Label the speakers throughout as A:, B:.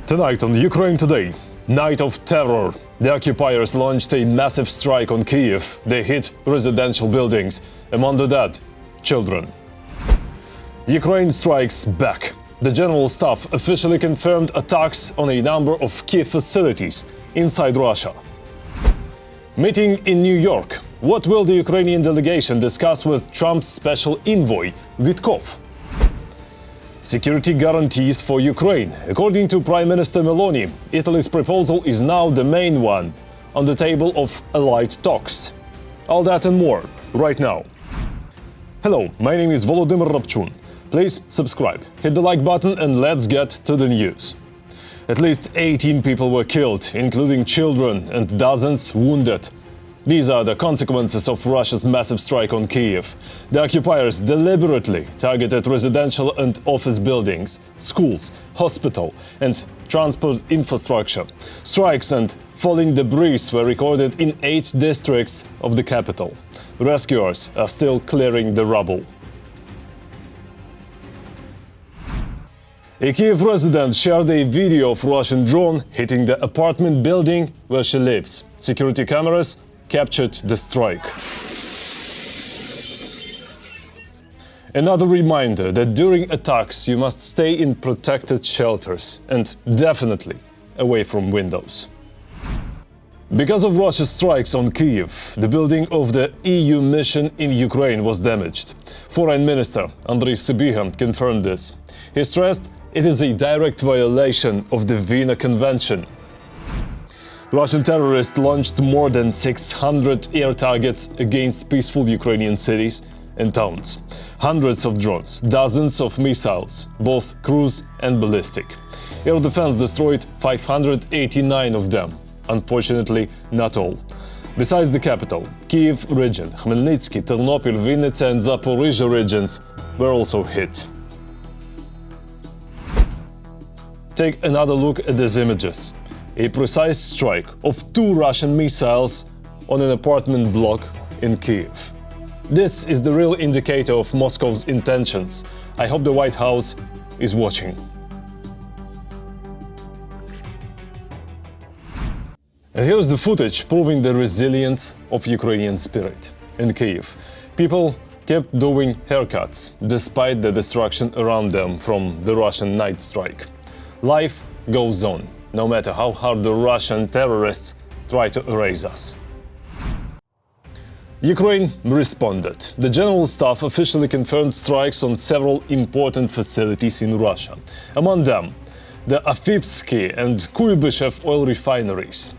A: Tonight on Ukraine Today, night of terror. The occupiers launched a massive strike on Kyiv. They hit residential buildings. Among the dead, children. Ukraine strikes back. The General Staff officially confirmed attacks on a number of key facilities inside Russia. Meeting in New York. What will the Ukrainian delegation discuss with Trump's special envoy, Witkov? Security guarantees for Ukraine. According to Prime Minister Meloni, Italy's proposal is now the main one on the table of allied talks. All that and more, right now. Hello, my name is Volodymyr Rabchun. Please subscribe, hit the like button, and let's get to the news. At least 18 people were killed, including children, and dozens wounded. These are the consequences of Russia's massive strike on Kyiv. The occupiers deliberately targeted residential and office buildings, schools, hospital, and transport infrastructure. Strikes and falling debris were recorded in 8 districts of the capital. Rescuers are still clearing the rubble. A Kyiv resident shared a video of Russian drone hitting the apartment building where she lives. Security cameras captured the strike. Another reminder that during attacks you must stay in protected shelters and definitely away from windows. Because of Russia's strikes on Kyiv, the building of the EU mission in Ukraine was damaged. Foreign Minister Andriy Sybiha confirmed this. He stressed it is a direct violation of the Vienna Convention. Russian terrorists launched more than 600 air targets against peaceful Ukrainian cities and towns. Hundreds of drones, dozens of missiles, both cruise and ballistic. Air defense destroyed 589 of them. Unfortunately, not all. Besides the capital, Kyiv region, Khmelnytsky, Ternopil, Vinnytsia and Zaporizhzhia regions were also hit. Take another look at these images. A precise strike of 2 Russian missiles on an apartment block in Kyiv. This is the real indicator of Moscow's intentions. I hope the White House is watching. And here is the footage proving the resilience of Ukrainian spirit. In Kyiv, people kept doing haircuts despite the destruction around them from the Russian night strike. Life goes on, no matter how hard the Russian terrorists try to erase us. Ukraine responded. The General Staff officially confirmed strikes on several important facilities in Russia. Among them, the Afipsky and Kuibyshev oil refineries.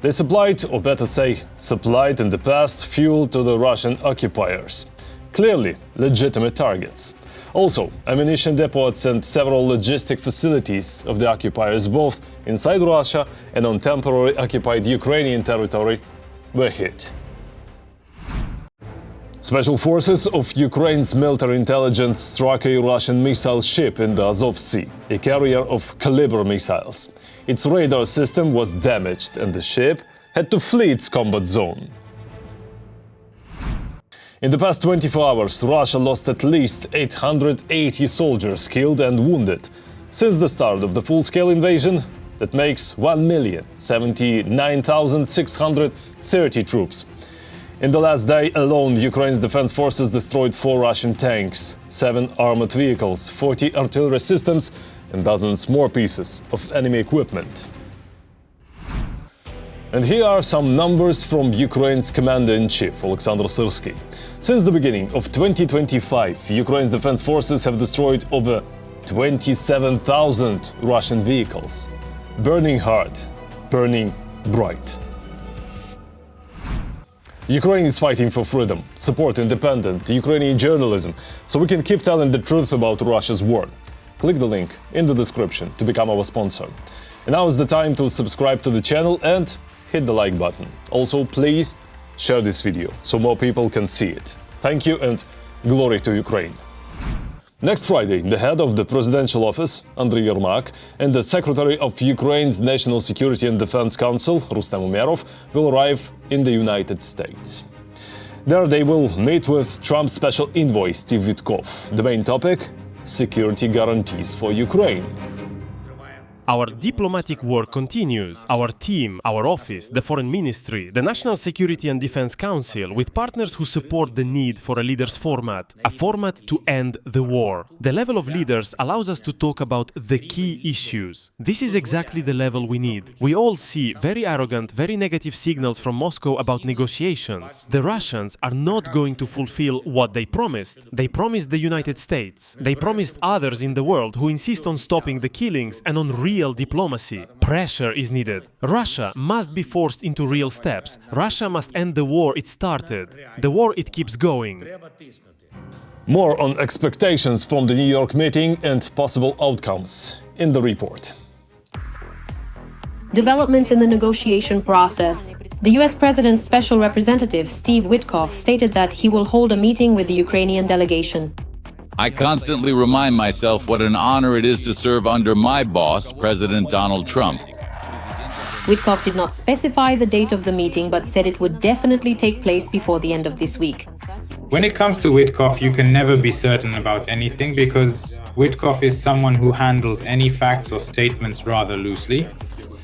A: They supplied, or better say, supplied in the past, fuel to the Russian occupiers. Clearly legitimate targets. Also, ammunition depots and several logistic facilities of the occupiers, both inside Russia and on temporarily occupied Ukrainian territory, were hit. Special forces of Ukraine's military intelligence struck a Russian missile ship in the Azov Sea, a carrier of Caliber missiles. Its radar system was damaged and the ship had to flee its combat zone. In the past 24 hours, Russia lost at least 880 soldiers killed and wounded. Since the start of the full-scale invasion, that makes 1,079,630 troops. In the last day alone, Ukraine's defense forces destroyed 4 Russian tanks, 7 armored vehicles, 40 artillery systems, and dozens more pieces of enemy equipment. And here are some numbers from Ukraine's Commander-in-Chief, Alexander Syrsky. Since the beginning of 2025, Ukraine's defense forces have destroyed over 27,000 Russian vehicles. Burning hard, burning bright. Ukraine is fighting for freedom, support independent Ukrainian journalism, so we can keep telling the truth about Russia's war. Click the link in the description to become our sponsor. And now is the time to subscribe to the channel and hit the like button. Also, please share this video so more people can see it. Thank you and glory to Ukraine. Next Friday, the head of the presidential office, Andriy Yermak, and the secretary of Ukraine's National Security and Defense Council, Rustem Umerov, will arrive in the United States. There they will meet with Trump's special envoy, Witkov. The main topic: security guarantees for Ukraine.
B: Our diplomatic work continues. Our team, our office, the Foreign Ministry, the National Security and Defense Council, with partners who support the need for a leaders' format, a format to end the war. The level of leaders allows us to talk about the key issues. This is exactly the level we need. We all see very arrogant, very negative signals from Moscow about negotiations. The Russians are not going to fulfill what they promised. They promised the United States. They promised others in the world who insist on stopping the killings and on real diplomacy. Pressure is needed. Russia must be forced into real steps. Russia must end the war it started. The war it keeps going.
A: More on expectations from the New York meeting and possible outcomes in the report.
C: Developments in the negotiation process. The US President's special representative, Steve Witkoff, stated that he will hold a meeting with the Ukrainian delegation.
D: I constantly remind myself what an honor it is to serve under my boss, President Donald Trump.
C: Witkoff did not specify the date of the meeting, but said it would definitely take place before the end of this week.
E: When it comes to Witkoff, you can never be certain about anything because Witkoff is someone who handles any facts or statements rather loosely.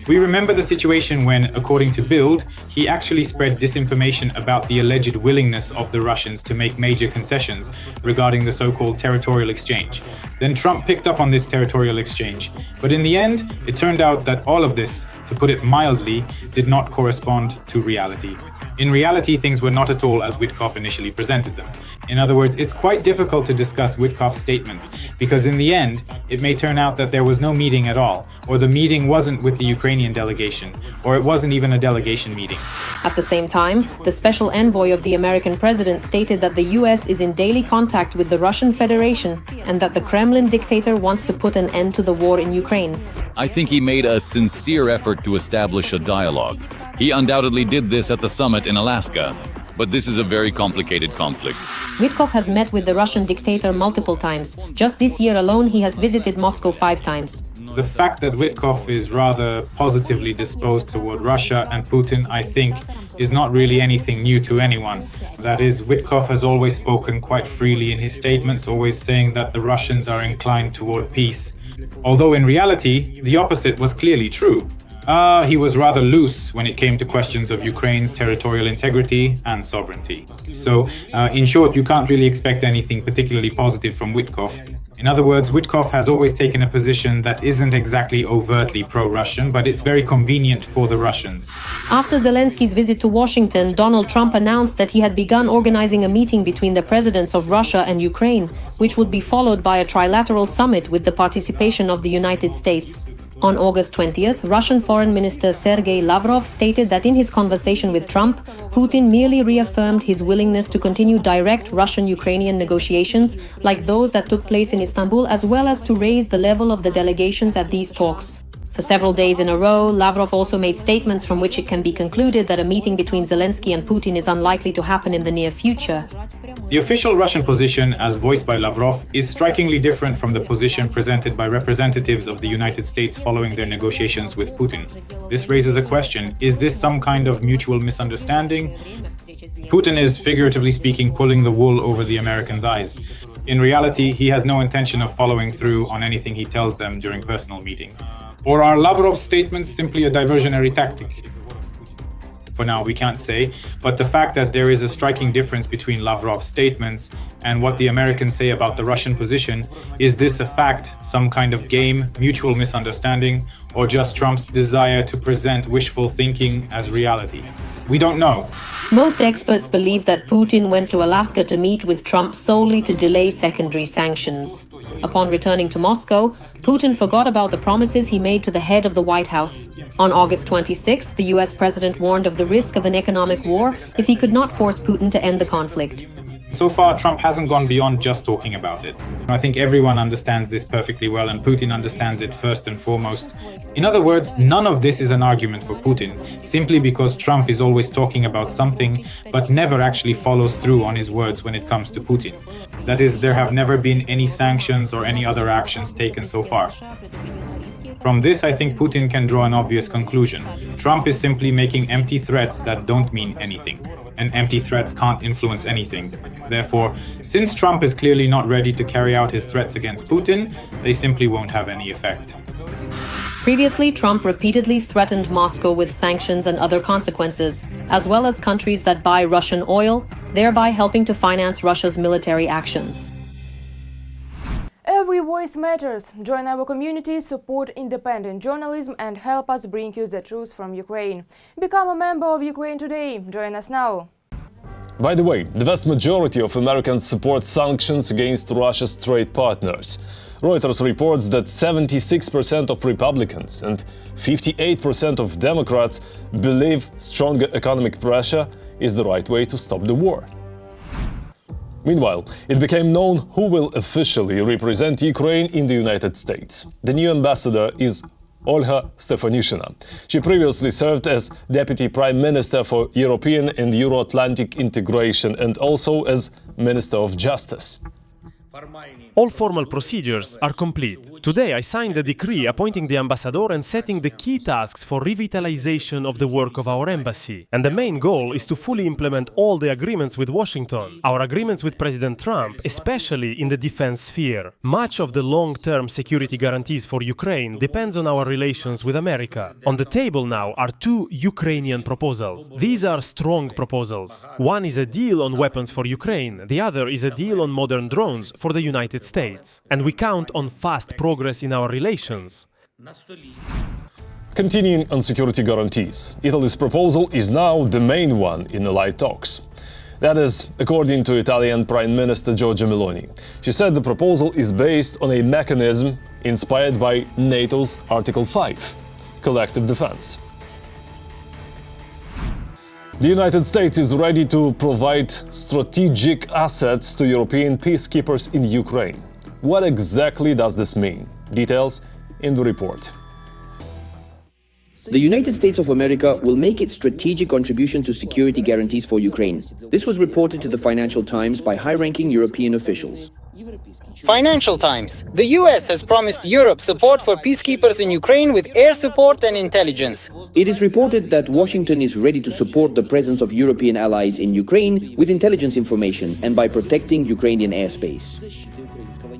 E: We remember the situation when, according to Bild, he actually spread disinformation about the alleged willingness of the Russians to make major concessions regarding the so-called territorial exchange. Then Trump picked up on this territorial exchange. But in the end, it turned out that all of this, to put it mildly, did not correspond to reality. In reality, things were not at all as Witkoff initially presented them. In other words, it's quite difficult to discuss Witkoff's statements because in the end, it may turn out that there was no meeting at all, or the meeting wasn't with the Ukrainian delegation, or it wasn't even a delegation meeting.
C: At the same time, the special envoy of the American president stated that the US is in daily contact with the Russian Federation and that the Kremlin dictator wants to put an end to the war in Ukraine.
D: I think he made a sincere effort to establish a dialogue. He undoubtedly did this at the summit in Alaska, but this is a very complicated conflict.
C: Witkoff has met with the Russian dictator multiple times. Just this year alone, he has visited Moscow 5 times.
E: The fact that Witkoff is rather positively disposed toward Russia and Putin, I think, is not really anything new to anyone. That is, Witkoff has always spoken quite freely in his statements, always saying that the Russians are inclined toward peace. Although in reality, the opposite was clearly true. He was rather loose when it came to questions of Ukraine's territorial integrity and sovereignty. So, in short, you can't really expect anything particularly positive from Witkoff. In other words, Witkoff has always taken a position that isn't exactly overtly pro-Russian, but it's very convenient for the Russians.
C: After Zelensky's visit to Washington, Donald Trump announced that he had begun organizing a meeting between the presidents of Russia and Ukraine, which would be followed by a trilateral summit with the participation of the United States. On August 20th, Russian Foreign Minister Sergei Lavrov stated that in his conversation with Trump, Putin merely reaffirmed his willingness to continue direct Russian-Ukrainian negotiations like those that took place in Istanbul, as well as to raise the level of the delegations at these talks. For several days in a row, Lavrov also made statements from which it can be concluded that a meeting between Zelensky and Putin is unlikely to happen in the near future.
E: The official Russian position, as voiced by Lavrov, is strikingly different from the position presented by representatives of the United States following their negotiations with Putin. This raises a question: is this some kind of mutual misunderstanding? Putin is, figuratively speaking, pulling the wool over the Americans' eyes. In reality, he has no intention of following through on anything he tells them during personal meetings. Or are Lavrov's statements simply a diversionary tactic? For now, we can't say, but the fact that there is a striking difference between Lavrov's statements and what the Americans say about the Russian position, is this a fact, some kind of game, mutual misunderstanding, or just Trump's desire to present wishful thinking as reality? We don't know.
C: Most experts believe that Putin went to Alaska to meet with Trump solely to delay secondary sanctions. Upon returning to Moscow, Putin forgot about the promises he made to the head of the White House. On August 26th, the US president warned of the risk of an economic war if he could not force Putin to end the conflict.
E: So far, Trump hasn't gone beyond just talking about it. I think everyone understands this perfectly well, and Putin understands it first and foremost. In other words, none of this is an argument for Putin, simply because Trump is always talking about something, but never actually follows through on his words when it comes to Putin. That is, there have never been any sanctions or any other actions taken so far. From this, I think Putin can draw an obvious conclusion. Trump is simply making empty threats that don't mean anything. And empty threats can't influence anything. Therefore, since Trump is clearly not ready to carry out his threats against Putin, they simply won't have any effect.
C: Previously, Trump repeatedly threatened Moscow with sanctions and other consequences, as well as countries that buy Russian oil, thereby helping to finance Russia's military actions.
F: Every voice matters. Join our community, support independent journalism and help us bring you the truth from Ukraine. Become a member of Ukraine Today. Join us now.
A: By the way, the vast majority of Americans support sanctions against Russia's trade partners. Reuters reports that 76% of Republicans and 58% of Democrats believe stronger economic pressure is the right way to stop the war. Meanwhile, it became known who will officially represent Ukraine in the United States. The new ambassador is Olga Stefanishyna. She previously served as Deputy Prime Minister for European and Euro-Atlantic integration and also as Minister of Justice.
B: All formal procedures are complete. Today I signed a decree appointing the ambassador and setting the key tasks for revitalization of the work of our embassy. And the main goal is to fully implement all the agreements with Washington, our agreements with President Trump, especially in the defense sphere. Much of the long-term security guarantees for Ukraine depends on our relations with America. On the table now are two Ukrainian proposals. These are strong proposals. One is a deal on weapons for Ukraine, the other is a deal on modern drones for the United States. And we count on fast progress in our relations.
A: Continuing on security guarantees, Italy's proposal is now the main one in allied talks. That is, according to Italian Prime Minister Giorgia Meloni. She said the proposal is based on a mechanism inspired by NATO's Article 5, collective defense. The United States is ready to provide strategic assets to European peacekeepers in Ukraine. What exactly does this mean? Details in the report.
G: The United States of America will make its strategic contribution to security guarantees for Ukraine. This was reported to the Financial Times by high-ranking European officials.
H: Financial Times. The US has promised Europe support for peacekeepers in Ukraine with air support and intelligence.
G: It is reported that Washington is ready to support the presence of European allies in Ukraine with intelligence information and by protecting Ukrainian airspace.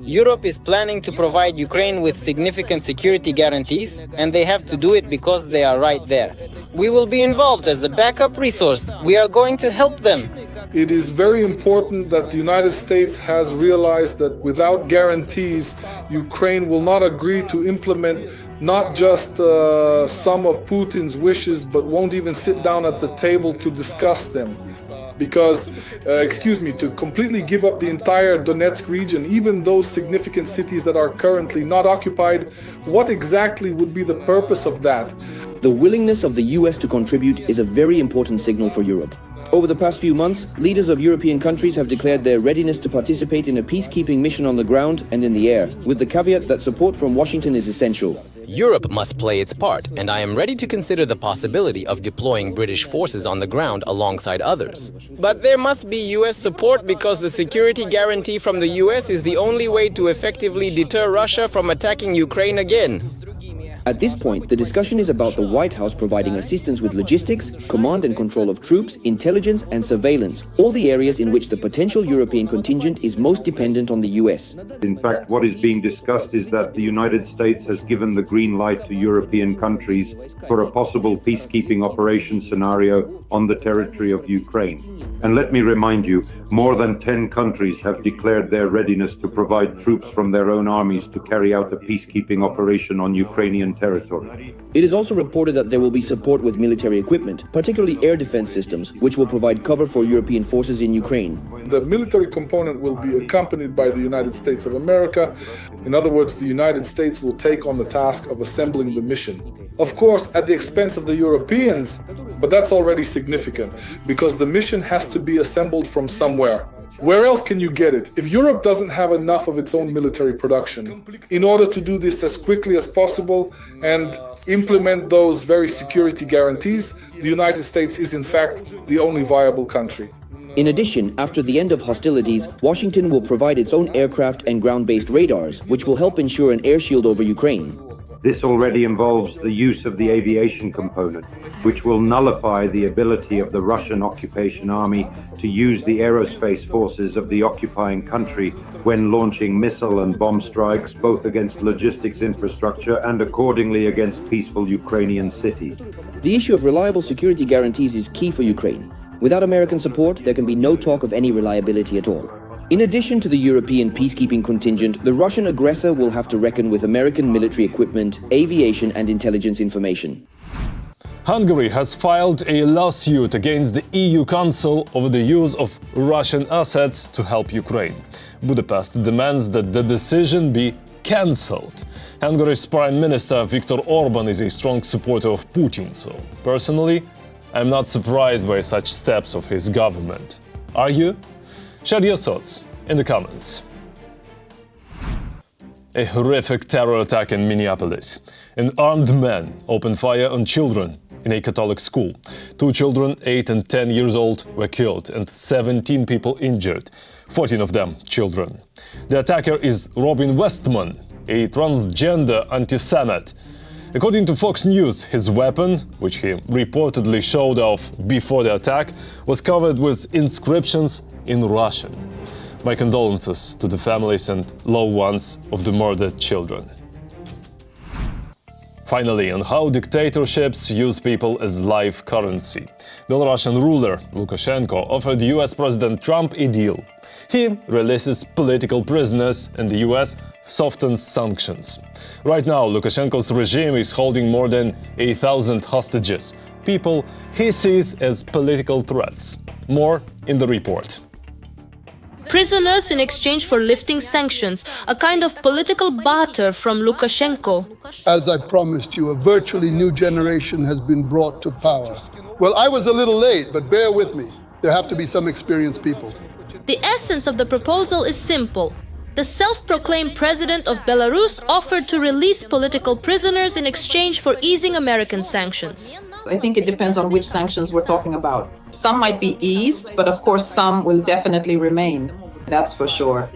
H: Europe is planning to provide Ukraine with significant security guarantees, and they have to do it because they are right there. We will be involved as a backup resource. We are going to help them.
I: It is very important that the United States has realized that without guarantees, Ukraine will not agree to implement not just some of Putin's wishes, but won't even sit down at the table to discuss them. Because, to completely give up the entire Donetsk region, even those significant cities that are currently not occupied, what exactly would be the purpose of that?
G: The willingness of the US to contribute is a very important signal for Europe. Over the past few months, leaders of European countries have declared their readiness to participate in a peacekeeping mission on the ground and in the air, with the caveat that support from Washington is essential.
J: Europe must play its part, and I am ready to consider the possibility of deploying British forces on the ground alongside others.
H: But there must be US support because the security guarantee from the US is the only way to effectively deter Russia from attacking Ukraine again.
G: At this point, the discussion is about the White House providing assistance with logistics, command and control of troops, intelligence and surveillance, all the areas in which the potential European contingent is most dependent on the US.
K: In fact, what is being discussed is that the United States has given the green light to European countries for a possible peacekeeping operation scenario on the territory of Ukraine. And let me remind you, more than 10 countries have declared their readiness to provide troops from their own armies to carry out a peacekeeping operation on Ukrainian territory.
G: It is also reported that there will be support with military equipment, particularly air defense systems, which will provide cover for European forces in Ukraine.
I: The military component will be accompanied by the United States of America. In other words, the United States will take on the task of assembling the mission. Of course, at the expense of the Europeans, but that's already significant, because the mission has to be assembled from somewhere. Where else can you get it? If Europe doesn't have enough of its own military production, in order to do this as quickly as possible and implement those very security guarantees, the United States is in fact the only viable country.
G: In addition, after the end of hostilities, Washington will provide its own aircraft and ground-based radars, which will help ensure an air shield over Ukraine.
K: This already involves the use of the aviation component, which will nullify the ability of the Russian occupation army to use the aerospace forces of the occupying country when launching missile and bomb strikes, both against logistics infrastructure and accordingly against peaceful Ukrainian cities.
G: The issue of reliable security guarantees is key for Ukraine. Without American support, there can be no talk of any reliability at all. In addition to the European peacekeeping contingent, the Russian aggressor will have to reckon with American military equipment, aviation and intelligence information.
A: Hungary has filed a lawsuit against the EU Council over the use of Russian assets to help Ukraine. Budapest demands that the decision be cancelled. Hungary's Prime Minister Viktor Orban is a strong supporter of Putin, so personally, I'm not surprised by such steps of his government. Are you? Share your thoughts in the comments. A horrific terror attack in Minneapolis. An armed man opened fire on children in a Catholic school. 2 children, 8 and 10 years old, were killed and 17 people injured, 14 of them children. The attacker is Robin Westman, a transgender anti-Semite. According to Fox News, his weapon, which he reportedly showed off before the attack, was covered with inscriptions in Russian. My condolences to the families and loved ones of the murdered children. Finally, on how dictatorships use people as live currency. Belarusian ruler Lukashenko offered US President Trump a deal. He releases political prisoners and the US softens sanctions. Right now, Lukashenko's regime is holding more than 1,000 hostages, people he sees as political threats. More in the report.
L: Prisoners in exchange for lifting sanctions, a kind of political barter from Lukashenko.
M: As I promised you, a virtually new generation has been brought to power. Well, I was a little late, but bear with me. There have to be some experienced people.
L: The essence of the proposal is simple. The self-proclaimed president of Belarus offered to release political prisoners in exchange for easing American sanctions.
N: I think it depends on which sanctions we're talking about. Some might be eased, but of course some will definitely remain. That's for sure.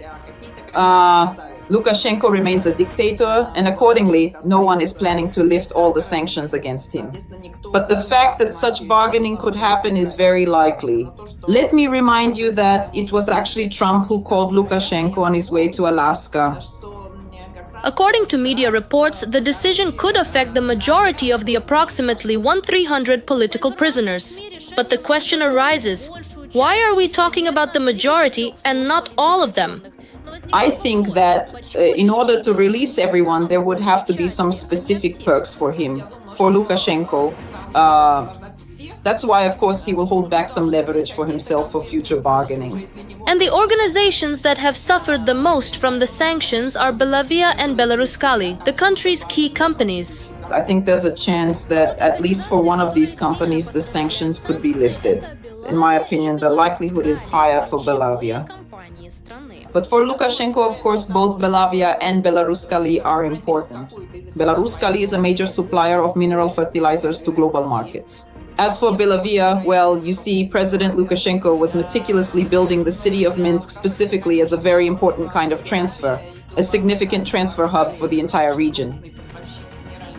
N: Lukashenko remains a dictator, and accordingly, no one is planning to lift all the sanctions against him. But the fact that such bargaining could happen is very likely. Let me remind you that it was actually Trump who called Lukashenko on his way to Alaska.
L: According to media reports, the decision could affect the majority of the approximately 1,300 political prisoners. But the question arises, why are we talking about the majority and not all of them?
N: I think that in order to release everyone, there would have to be some specific perks for him, for Lukashenko. That's why, of course, he will hold back some leverage for himself for future bargaining.
L: And the organizations that have suffered the most from the sanctions are Belavia and Belaruskali, the country's key companies.
N: I think there's a chance that at least for one of these companies, the sanctions could be lifted. In my opinion, the likelihood is higher for Belavia. But for Lukashenko, of course, both Belavia and Belaruskali are important. Belaruskali is a major supplier of mineral fertilizers to global markets. As for Belavia, well, you see, President Lukashenko was meticulously building the city of Minsk specifically as a very important kind of transfer, a significant transfer hub for the entire region.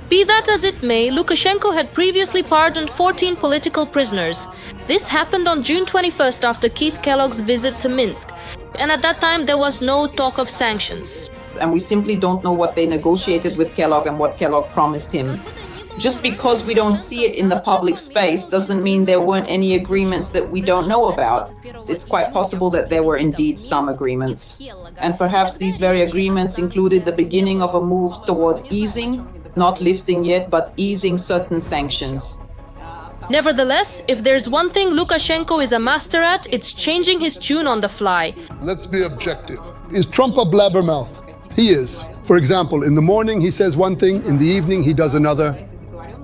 L: Be that as it may, Lukashenko had previously pardoned 14 political prisoners. This happened on June 21st after Keith Kellogg's visit to Minsk. And at that time, there was no talk of sanctions.
N: And we simply don't know what they negotiated with Kellogg and what Kellogg promised him. Just because we don't see it in the public space doesn't mean there weren't any agreements that we don't know about. It's quite possible that there were indeed some agreements. And perhaps these very agreements included the beginning of a move toward easing, not lifting yet, but easing certain sanctions.
L: Nevertheless, if there's one thing Lukashenko is a master at, it's changing his tune on the fly.
M: Let's be objective. Is Trump a blabbermouth? He is. For example, in the morning he says one thing, in the evening he does another.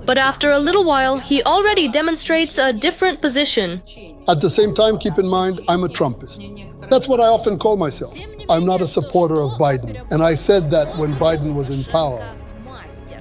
L: But after a little while, he already demonstrates a different position.
M: At the same time, keep in mind, I'm a Trumpist. That's what I often call myself. I'm not a supporter of Biden, and I said that when Biden was in power.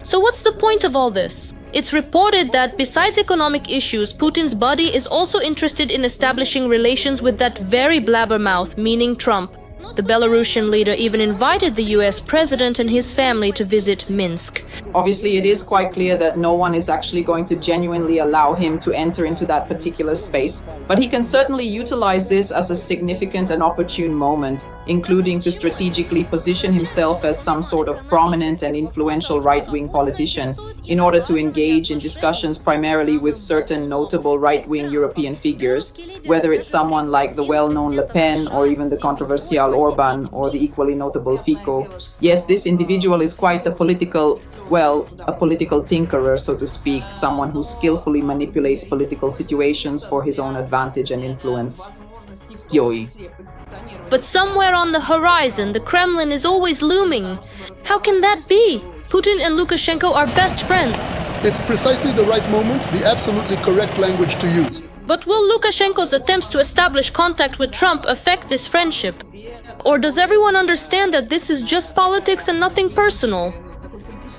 L: So what's the point of all this? It's reported that besides economic issues, Putin's body is also interested in establishing relations with that very blabbermouth, meaning Trump. The Belarusian leader even invited the US president and his family to visit Minsk.
N: Obviously, it is quite clear that no one is actually going to genuinely allow him to enter into that particular space. But he can certainly utilize this as a significant and opportune moment, including to strategically position himself as some sort of prominent and influential right-wing politician in order to engage in discussions primarily with certain notable right-wing European figures, whether it's someone like the well-known Le Pen or even the controversial Orban or the equally notable Fico. Yes, this individual is quite a political tinkerer, so to speak, someone who skillfully manipulates political situations for his own advantage and influence. Yoi.
L: But somewhere on the horizon, the Kremlin is always looming. How can that be? Putin and Lukashenko are best friends.
M: It's precisely the right moment, the absolutely correct language to use.
L: But will Lukashenko's attempts to establish contact with Trump affect this friendship? Or does everyone understand that this is just politics and nothing personal?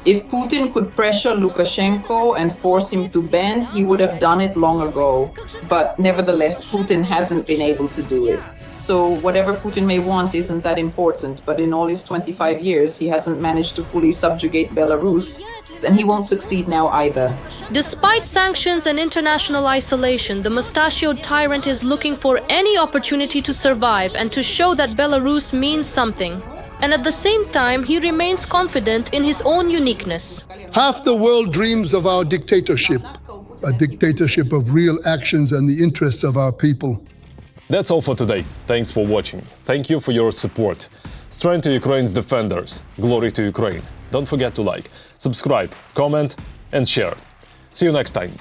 N: If Putin could pressure Lukashenko and force him to bend, he would have done it long ago. But nevertheless, Putin hasn't been able to do it. So whatever Putin may want isn't that important, but in all his 25 years, he hasn't managed to fully subjugate Belarus, and he won't succeed now either.
L: Despite sanctions and international isolation, the mustachioed tyrant is looking for any opportunity to survive and to show that Belarus means something. And at the same time, he remains confident in his own uniqueness.
M: Half the world dreams of our dictatorship, a dictatorship of real actions and the interests of our people.
A: That's all for today. Thanks for watching. Thank you for your support. Strength to Ukraine's defenders. Glory to Ukraine. Don't forget to like, subscribe, comment and share. See you next time.